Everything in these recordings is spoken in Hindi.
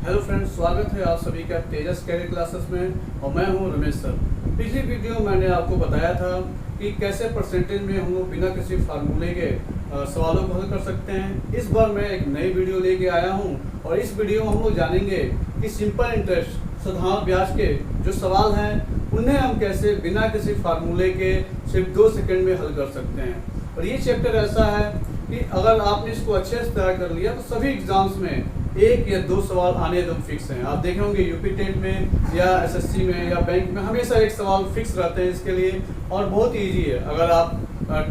हेलो फ्रेंड्स, स्वागत है आप सभी का तेजस कैरियर क्लासेस में और मैं हूं रमेश सर। पिछली वीडियो मैंने आपको बताया था कि कैसे परसेंटेज में हम लोग बिना किसी फार्मूले के सवालों को हल कर सकते हैं। इस बार मैं एक नई वीडियो लेके आया हूं और इस वीडियो में हम लोग जानेंगे कि सिंपल इंटरेस्ट साधारण ब्याज के जो सवाल हैं उन्हें हम कैसे बिना किसी फार्मूले के सिर्फ 2 सेकंड में हल कर सकते हैं। और ये चैप्टर ऐसा है कि अगर आपने इसको अच्छे से तैयार कर लिया तो सभी एग्जाम्स में 1 या 2 सवाल आने एकदम फिक्स हैं। आप देखे होंगे यूपी टेट में या एसएससी में या बैंक में हमेशा एक सवाल फिक्स रहते हैं इसके लिए, और बहुत ईजी है। अगर आप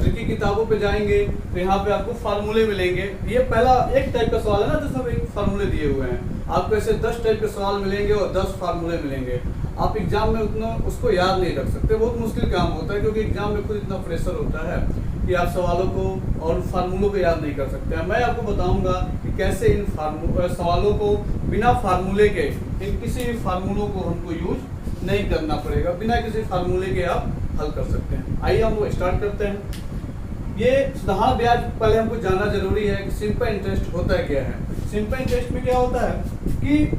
ट्रिकी किताबों पे जाएंगे तो यहाँ पे आपको फार्मूले मिलेंगे। ये पहला एक टाइप का सवाल है ना जिसमें एक फार्मूले दिए हुए हैं। आपको ऐसे 10 टाइप के सवाल मिलेंगे और 10 फार्मूले मिलेंगे। आप एग्जाम में उतना उसको याद नहीं रख सकते, बहुत मुश्किल काम होता है क्योंकि एग्जाम में खुद इतना प्रेशर होता है कि आप सवालों को और फार्मूलों को याद नहीं कर सकते। मैं आपको बताऊंगा कि कैसे इन सवालों को बिना फार्मूले के, इन किसी भी फार्मूलों को हमको यूज नहीं करना पड़ेगा, बिना किसी फार्मूले के आप हल कर सकते हैं। आइए हम लोग स्टार्ट करते हैं। ये साधारण ब्याज पहले हमको जानना जरूरी है कि सिंपल इंटरेस्ट होता है क्या है। सिंपल इंटरेस्ट में क्या होता है कि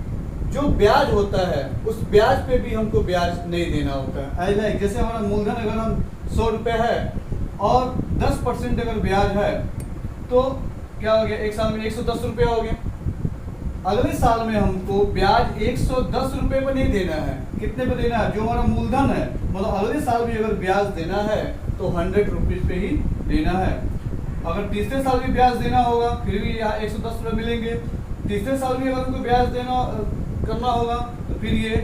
जो ब्याज होता है उस ब्याज पे भी हमको ब्याज नहीं देना होता है। जैसे हमारा मूलधन अगर हम 100 रुपये है और 10% अगर ब्याज है तो क्या हो गया, एक साल में 110 रुपये हो गया। अगले साल में हमको ब्याज 110 रुपये पर नहीं देना है। कितने पे देना है? जो हमारा मूलधन है, मतलब अगले साल भी अगर ब्याज देना है तो 100 रुपीज पे ही देना है। अगर तीसरे साल भी ब्याज देना होगा फिर भी यहाँ 110 रुपये मिलेंगे। तीसरे साल भी अगर उनको ब्याज देना करना होगा तो फिर ये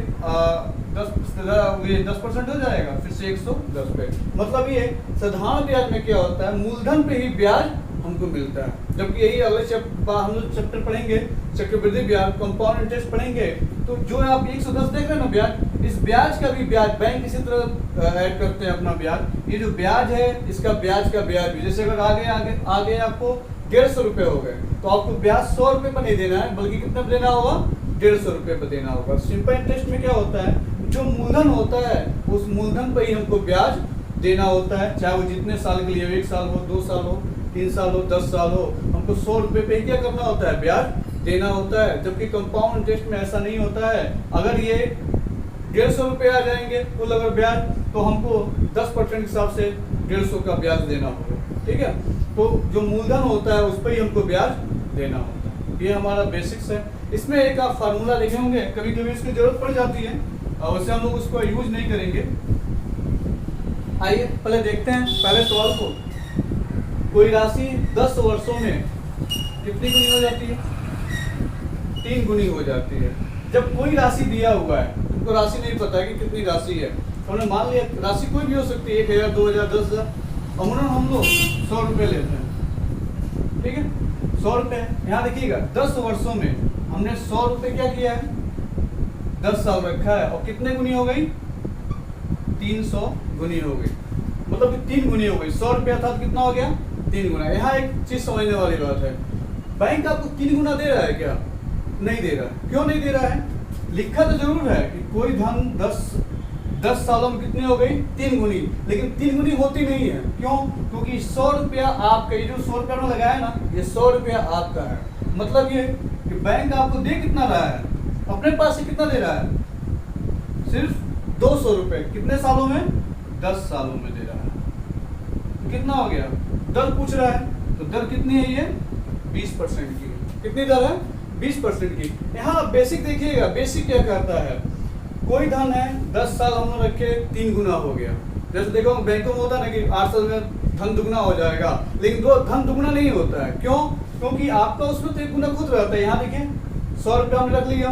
10% हो जाएगा, फिर से 110 पे। मतलब ये साधारण ब्याज में क्या होता है, मूलधन पे ही ब्याज हमको मिलता है। जबकि यही अगले हम लोग चैप्टर पढ़ेंगे, चक्रवृद्धि ब्याज, कंपाउंड इंटरेस्ट पढ़ेंगे, तो जो आप 110 देख रहे हैं ना ब्याज, इस ब्याज का भी ब्याज बैंक इसी तरह ऐड करते हैं अपना ब्याज। ये जो ब्याज है इसका ब्याज का ब्याज भी, जैसे अगर आगे आपको 150 रुपये हो गए तो आपको ब्याज 100 रुपये पर नहीं देना है, बल्कि कितना पर देना होगा, 150 रुपये पर देना होगा। सिंपल इंटरेस्ट में क्या होता है, जो मूलधन होता है उस मूलधन पर ही हमको ब्याज देना होता है, चाहे वो जितने साल के लिए, 1 साल हो, 2 साल हो, 3 साल हो, 10 साल हो, हमको 100 रुपये पे क्या करना होता है, ब्याज देना होता है। जबकि कंपाउंड इंटरेस्ट में ऐसा नहीं होता है। अगर ये 150 रुपये आ जाएंगे कुल अगर ब्याज, तो हमको 10% हिसाब से 150 का ब्याज देना होगा। ठीक है, तो जो मूलधन होता है उस पर ही हमको ब्याज देना होता है। ये हमारा बेसिक्स है। इसमें एक आप फार्मूला देखे होंगे, कभी कभी इसकी जरूरत पड़ जाती है और वैसे हम लोग उसको यूज नहीं करेंगे। आइए पहले देखते हैं पहले सवाल को। कोई राशि 10 वर्षों में कितनी गुनी हो जाती है? 3 गुनी हो जाती है। जब कोई राशि दिया हुआ है, तुमको राशि नहीं पता है कि कितनी राशि है, हमने मान लिया राशि कोई भी हो सकती है, 1000, 2000, 10,000, अमूमन हम लोग 100 रुपये लेते हैं। ठीक है, 100 रुपये। यहाँ देखिएगा 10 वर्षों में हमने 100 रुपये क्या किया है, 10 साल रखा है और कितने गुनी हो गई, 300 गुनी हो गई। मतलब कि 3 गुनी हो गई। 100 रुपया था तो कितना हो गया, 3 गुना। यहाँ एक चीज समझने वाली बात है, बैंक आपको 3 गुना दे रहा है क्या? नहीं दे रहा है। क्यों नहीं दे रहा है? लिखा तो जरूर है कि कोई धन 10 सालों में कितनी हो गई, 3 गुनी, लेकिन 3 गुनी होती नहीं है। क्यों? क्योंकि 100 रुपया आपका, ये जो 100 रुपया में लगाया ना, ये 100 रुपया आपका है। मतलब ये कि बैंक आपको दे कितना रहा है, अपने पास से कितना दे रहा है, सिर्फ 200 रुपये। कितने सालों में? 10 सालों में दे रहा है। कितना हो गया, दर पूछ रहा है, तो दर कितनी है, ये 20% की। कितनी दर है? 20% की। यहाँ बेसिक देखिएगा, बेसिक क्या कहता है, कोई धन है 10 साल हम लोग रखे, 3 गुना हो गया। जैसे देखो बैंकों में होता है ना कि 8 साल में धन दुगना हो जाएगा, लेकिन धन दुगना नहीं होता है। क्यों? क्योंकि आपका उसमें तो 1 गुना खुद रहता है। यहाँ देखिए 100 रुपया हमने रख लिया,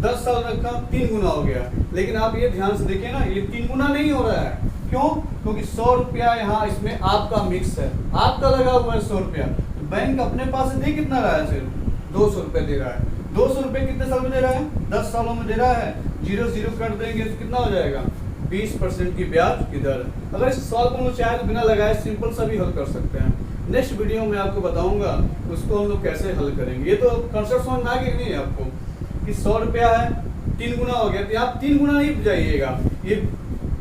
10 साल रखा, 3 गुना हो गया। लेकिन आप ये ध्यान से देखिए ना, ये 3 गुना नहीं हो रहा है। क्यों? क्योंकि 100 रुपया यहाँ इसमें आपका मिक्स है, आपका लगा हुआ है 100 रुपया। तो बैंक अपने पास से दे कितना रहा है, सिर्फ 200 रुपये दे रहा है। 200 रुपये कितने साल में दे रहा है? 10 सालों में दे रहा है। 0 कर देंगे तो कितना हो जाएगा, 20% की ब्याज की दर। अगर इस सवाल को हम चाहे तो बिना लगाए सिंपल सा भी हल कर सकते हैं। नेक्स्ट वीडियो में आपको बताऊंगा उसको हम लोग कैसे हल करेंगे। ये तो कंसेप्ट समझ में आ गया नहीं है आपको कि 100 रुपया है, 3 गुना हो गया। तो आप 3 गुना नहीं जाइएगा, ये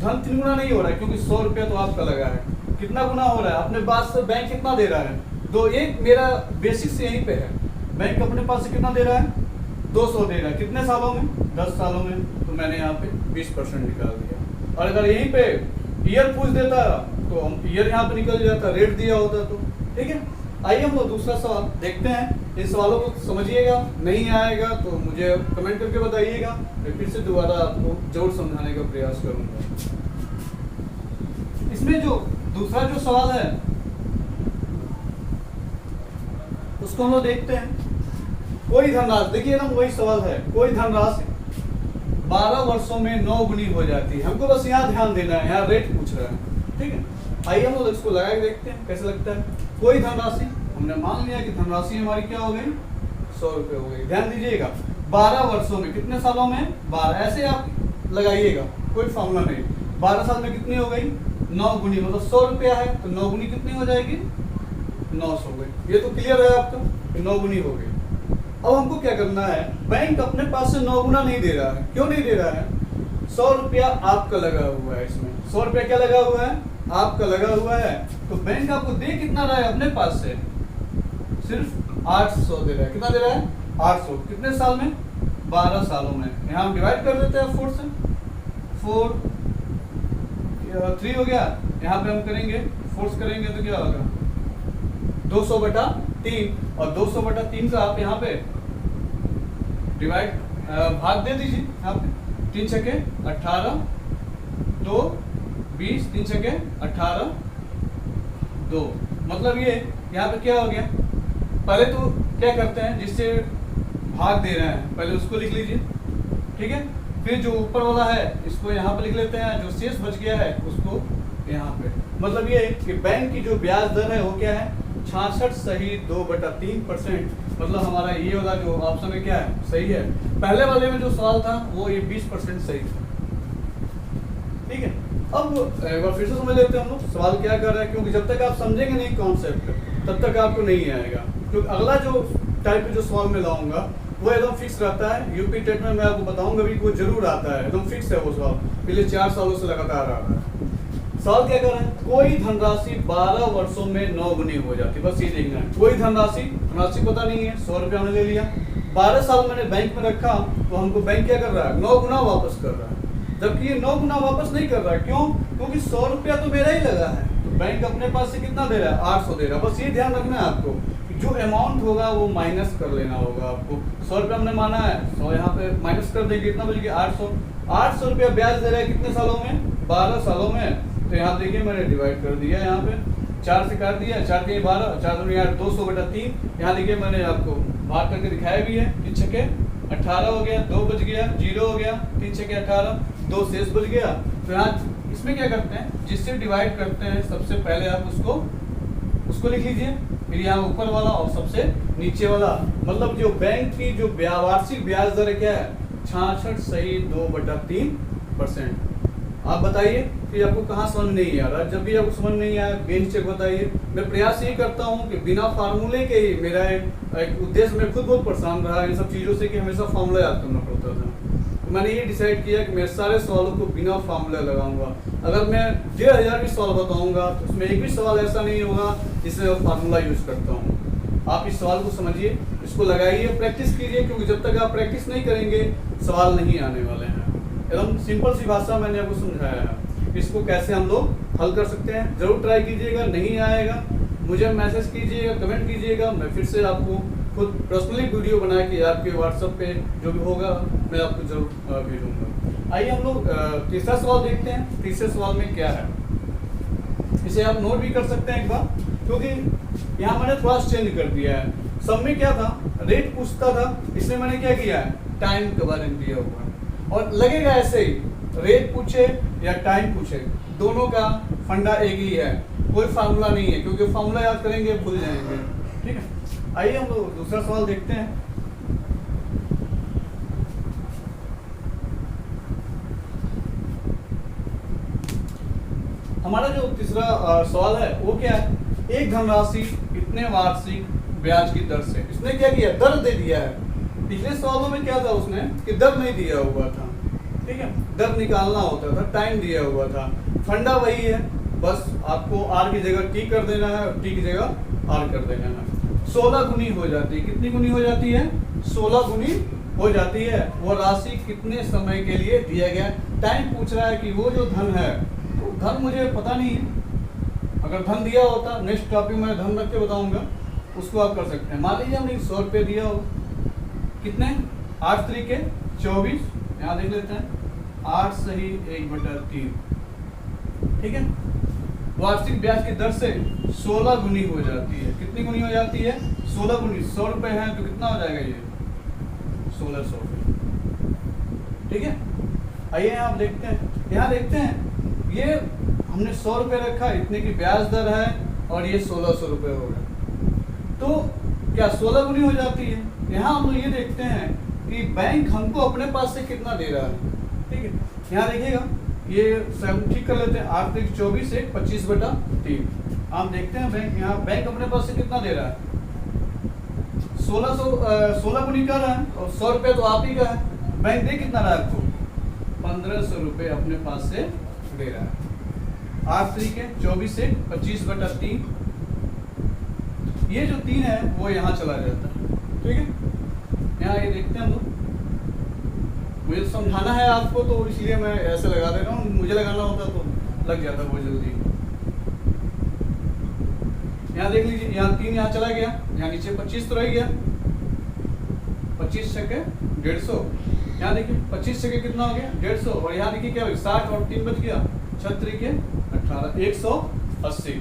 धन 3 गुना नहीं हो रहा है क्योंकि 100 रुपया तो आपका लगा है। कितना गुना हो रहा है, अपने पास से बैंक कितना दे रहा है, तो एक मेरा बेसिक से यहीं पे है, बैंक अपने पास से कितना दे रहा है, 200 दे रहा है कितने सालों में, 10 सालों में, तो मैंने यहाँ पे 20% निकाल दिया। और अगर यहीं पे ईयर पूछ देता तो हम ईयर यहाँ पे निकल जाता, रेट दिया होता तो। ठीक है, आइए हम लोग दूसरा सवाल देखते हैं। इन सवालों को समझिएगा, नहीं आएगा तो मुझे कमेंट करके बताइएगा, मैं फिर से दोबारा आपको जरूर समझाने का प्रयास करूंगा। इसमें जो दूसरा जो सवाल है उसको हम लोग देखते हैं। कोई धनराशि, देखिए एकदम वही सवाल है, कोई धनराशि 12 वर्षों में 9 गुनी हो जाती है। हमको बस यहाँ ध्यान देना है, यहाँ रेट पूछ रहा है। ठीक है, आइए हम लोग इसको लगा के देखते हैं कैसे लगता है। कोई धनराशि, हमने मान लिया कि धनराशि हमारी क्या हो गई, 100 रुपये हो गई। ध्यान दीजिएगा 12 वर्षों में, कितने सालों में, 12, ऐसे आप लगाइएगा, कोई फॉर्मूला नहीं। 12 साल में कितनी हो गई, 9 गुनी, मतलब 100 रुपया है तो 9 गुनी कितनी हो जाएगी, 900 हो गई। ये तो क्लियर है आपको कि 9 गुनी हो गई। अब हमको क्या करना है, बैंक अपने पास से 9 गुना नहीं दे रहा है। क्यों नहीं दे रहा है, 100 रुपया आपका लगा हुआ है इसमें, 100 रुपया क्या लगा हुआ है, आपका लगा हुआ है। तो बैंक आपको दे कितना रहा है अपने पास से, सिर्फ 800 दे रहा है। कितना दे रहा है, 800। कितने साल में, 12 सालों में। यहाँ हम डिवाइड कर देते हैं 4 से, 4 3 हो गया। यहाँ पे हम करेंगे फोर्स करेंगे तो क्या होगा, 200/3, और 200/3 का आप यहाँ पे डिवाइड भाग दे दीजिए। यहाँ पे 3 छके 18, 2 20, 3 छके 18, 2, मतलब ये यहाँ पे क्या हो गया। पहले तो क्या करते हैं, जिससे भाग दे रहे हैं पहले उसको लिख लीजिए। ठीक है, फिर जो ऊपर वाला है इसको यहाँ पे लिख लेते हैं, जो शेष बच गया है उसको यहाँ पे। मतलब ये कि बैंक की जो ब्याज दर है वो क्या है, 66 सही 2/3%। मतलब हमारा ये वाला जो ऑप्शन है क्या है, सही है। पहले वाले में जो सवाल था वो ये 20% सही था। ठीक है, अब एक बार फिर से समझ लेते हैं हम लोग सवाल क्या कर रहा है, क्योंकि जब तक आप समझेंगे नहीं कॉन्सेप्ट तब तक आपको नहीं आएगा। क्योंकि अगला जो टाइप के जो सवाल मैं लाऊंगा वो एकदम फिक्स रहता है। यूपी टेट में मैं आपको बताऊंगा भी, वो जरूर आता है, एकदम फिक्स है वो सवाल, पिछले 4 सालों से लगातार आ रहा है। सवाल क्या कर रहे हैं, कोई धनराशि 12 वर्षों में 9 गुनी हो जाती है। बस ये देखना है, कोई धनराशि पता नहीं है, 100 रुपया हमने ले लिया, 12 साल मैंने बैंक में रखा, तो हमको बैंक क्या कर रहा है, 9 गुना वापस कर रहा है। जबकि ये 9 गुना वापस नहीं कर रहा है, क्यों, क्योंकि 100 रुपया तो मेरा ही लगा है, तो बैंक अपने पास से कितना दे रहा है, 800 दे रहा है। बस ये ध्यान रखना है आपको, जो अमाउंट होगा वो माइनस कर लेना होगा आपको। 100 रुपया हमने माना है, 100 यहाँ पे माइनस कर देंगे, कितना बच गया, 800। 800 रुपया ब्याज दे रहा है कितने सालों में, 12 सालों में। तो यहाँ देखिए मैंने डिवाइड कर दिया, यहाँ पे 4 से काट दिया, 4 के 12, 4 दूनी 8, 200/3। यहाँ देखिए मैंने आपको भाग करके दिखाया भी है, 3 छके 18 हो गया, 2 बच गया, 0 हो गया, 3 छके 18, 2 शेष बच गया। तो यहाँ इसमें क्या करते हैं, जिससे डिवाइड करते हैं सबसे पहले आप उसको लिख लीजिए, फिर यहाँ ऊपर वाला और सबसे नीचे वाला। मतलब जो बैंक की जो वार्षिक ब्याज दर क्या है, 66 सही 2/3%। आप बताइए कि आपको कहाँ समझ नहीं आ रहा। जब भी आपको समझ नहीं आया बेंच चेक बताइए। मैं प्रयास ये करता हूँ कि बिना फार्मूले के ही, मेरा एक उद्देश्य, मैं खुद बहुत परेशान रहा इन सब चीज़ों से कि हमेशा फार्मूला याद करना पड़ता था। तो मैंने ये डिसाइड किया कि मैं सारे सवालों को बिना फार्मूला लगाऊंगा। अगर मैं 1000 भी सवाल बताऊंगा तो उसमें एक भी सवाल ऐसा नहीं होगा जिसमें मैं फार्मूला यूज करता हूँ। आप इस सवाल को समझिए, इसको लगाइए, प्रैक्टिस कीजिए, क्योंकि जब तक आप प्रैक्टिस नहीं करेंगे सवाल नहीं आने वाले हैं। एकदम सिंपल सी भाषा मैंने आपको समझाया है, इसको कैसे हम लोग हल कर सकते हैं। जरूर ट्राई कीजिएगा, नहीं आएगा मुझे मैसेज कीजिएगा, कमेंट कीजिएगा, मैं फिर से आपको खुद पर्सनली वीडियो बना के आपके व्हाट्सएप पे जो भी होगा मैं आपको जरूर भेजूंगा। आइए हम लोग तीसरा सवाल देखते हैं। तीसरे सवाल में क्या है, इसे आप नोट भी कर सकते हैं एक बार, क्योंकि यहाँ मैंने थोड़ा चेंज कर दिया है। सब में क्या था, रेट पूछता था, इसमें मैंने क्या किया है, टाइम के बारे में दिया हुआ है। और लगेगा ऐसे ही, रेट पूछे या टाइम पूछे, दोनों का फंडा एक ही है, कोई फार्मूला नहीं है, क्योंकि फार्मूला याद करेंगे भूल जाएंगे। ठीक है, आइए हम लोग दूसरा सवाल देखते हैं। हमारा जो तीसरा सवाल है वो क्या है, एक धनराशि इतने वार्षिक ब्याज की दर से, इसने क्या किया, दर दे दिया है। पिछले सवालों में क्या था उसने कि दर नहीं दिया हुआ था। ठीक है, दर निकालना होता था, टाइम दिया हुआ था, फंडा वही है, बस आपको आर की जगह टी कर देना है और टी की जगह आर कर देना है। 16 गुनी हो जाती है, कितनी गुनी हो जाती है, 16 गुनी हो जाती है, वो राशि कितने समय के लिए दिया गया। टाइम पूछ रहा है कि वो जो धन है, तो धन मुझे पता नहीं है, अगर धन दिया होता, नेक्स्ट टॉपिक में धन रख के बताऊंगा, उसको आप कर सकते हैं। मान लीजिए हमने 100 रुपये दिया हो, कितने 8 तरीके 24, यहाँ देख लेते हैं 8 सही 1/3, ठीक है। वार्षिक ब्याज की दर से 16 गुनी हो जाती है। कितनी गुनी हो जाती है? 16 गुनी। 100 रुपये है तो कितना हो जाएगा ये? 1600, ठीक है। आइए आप देखते हैं, यहाँ देखते हैं ये हमने 100 रुपये रखा, इतने की ब्याज दर है और ये 1600 रुपये हो गए, तो क्या 16 गुनी हो जाती है। यहाँ हम लोग ये देखते हैं कि बैंक हमको अपने पास से कितना दे रहा है, ठीक है। यहाँ देखिएगा, ये सब ठीक कर लेते हैं, 8 तरीक 24 1 25/3। आप देखते हैं बैंक, यहाँ बैंक अपने पास से कितना दे रहा है? 16 गुनी कर रहा है और 100 रुपये तो आप ही का है। बैंक दे कितना रहा है आपको? 1500 रुपये अपने पास से दे रहा है। 8 तरीक 24 1 25/3, ये जो 3 है वो यहाँ चला जाता है, ठीक है। यहाँ ये देखते हैं हम लोग, मुझे समझाना है आपको तो इसलिए मैं ऐसे लगा दे रहा हूँ, मुझे लगाना होता तो लग जाता बहुत जल्दी। यहाँ देख लीजिए, यहाँ 3 यहाँ चला गया, यहाँ नीचे 25 तो रह गया, 25 छक्के 150। यहाँ देखिए 25 छक्के कितना हो गया? 150। और यहाँ देखिए क्या हो गया? 60 और 3 बच गया, 6 तरीके 18, 180,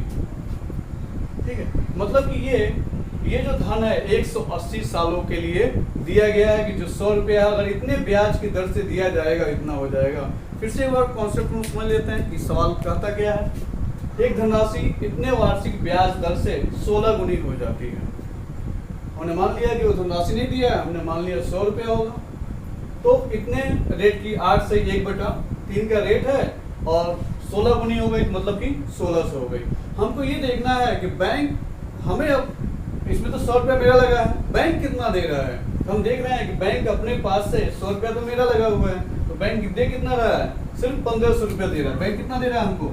ठीक है। मतलब कि ये जो धन है 180 सालों के लिए दिया गया है, कि जो 100 रुपया अगर इतने ब्याज की दर से दिया जाएगा इतना हो जाएगा। फिर से एक बार कॉन्सेप्ट में समझ लेते हैं कि सवाल कहता क्या है। एक धनराशि इतने वार्षिक ब्याज दर से 16 गुनी हो जाती है। हमने मान लिया कि वो धनराशि नहीं दिया है, हमने मान लिया 100 रुपया होगा, तो इतने रेट की 8 से 1/3 का रेट है और 16 गुनी हो गई, मतलब कि 1600 हो गई। हमको ये देखना है कि बैंक हमें, अब इसमें तो 100 रुपया मेरा लगा है, बैंक कितना दे रहा है। तो हम देख रहे हैं कि बैंक अपने पास से 100 रुपया तो मेरा लगा हुआ है, तो बैंक दे कितना रहा है? सिर्फ 1500 रुपया दे रहा है। बैंक कितना दे रहा है हमको?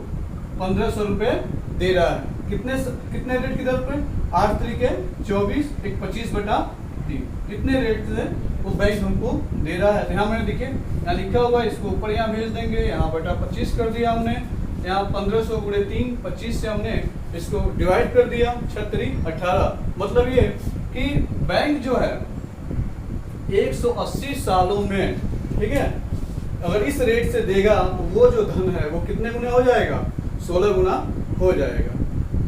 1500 रुपये दे रहा है। कितने रेट की दर पे? 8 तरीके 24 1 25/3, कितने रेट से वो बैंक हमको दे रहा है। यहाँ मैंने देखिए, यहाँ लिखा हुआ है, इसको ऊपर यहाँ भेज देंगे, यहाँ बटा 25 कर दिया हमने, यहाँ 1500 × 3 25 से हमने इसको डिवाइड कर दिया, 6 तरीक 18। मतलब ये कि बैंक जो है 180 सालों में, ठीक है, अगर इस रेट से देगा तो वो जो धन है वो कितने गुना हो जाएगा? 16 गुना हो जाएगा।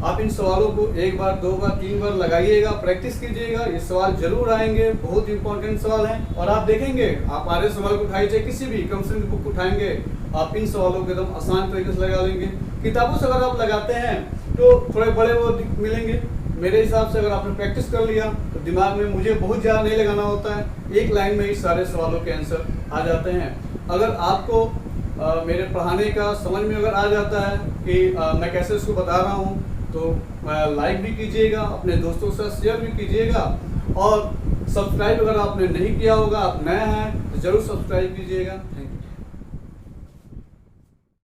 आप इन सवालों को 1 बार 2 बार 3 बार लगाइएगा, प्रैक्टिस कीजिएगा, ये सवाल जरूर आएंगे, बहुत इंपॉर्टेंट सवाल हैं। और आप देखेंगे, आप आर्य सवाल को उठाइए, चाहे किसी भी कंपनी की बुक उठाएंगे, आप इन सवालों को एकदम आसान तरीके से लगा लेंगे। किताबों से अगर आप लगाते हैं तो थोड़े बड़े वो मिलेंगे। मेरे हिसाब से अगर आपने प्रैक्टिस कर लिया तो दिमाग में मुझे बहुत ज़्यादा नहीं लगाना होता है, एक लाइन में ही सारे सवालों के आंसर आ जाते हैं। अगर आपको मेरे पढ़ाने का समझ में अगर आ जाता है कि मैं कैसे उसको बता रहा हूँ, तो लाइक भी कीजिएगा, अपने दोस्तों के साथ शेयर भी कीजिएगा, और सब्सक्राइब अगर आपने नहीं किया होगा, आप नए हैं तो ज़रूर सब्सक्राइब कीजिएगा।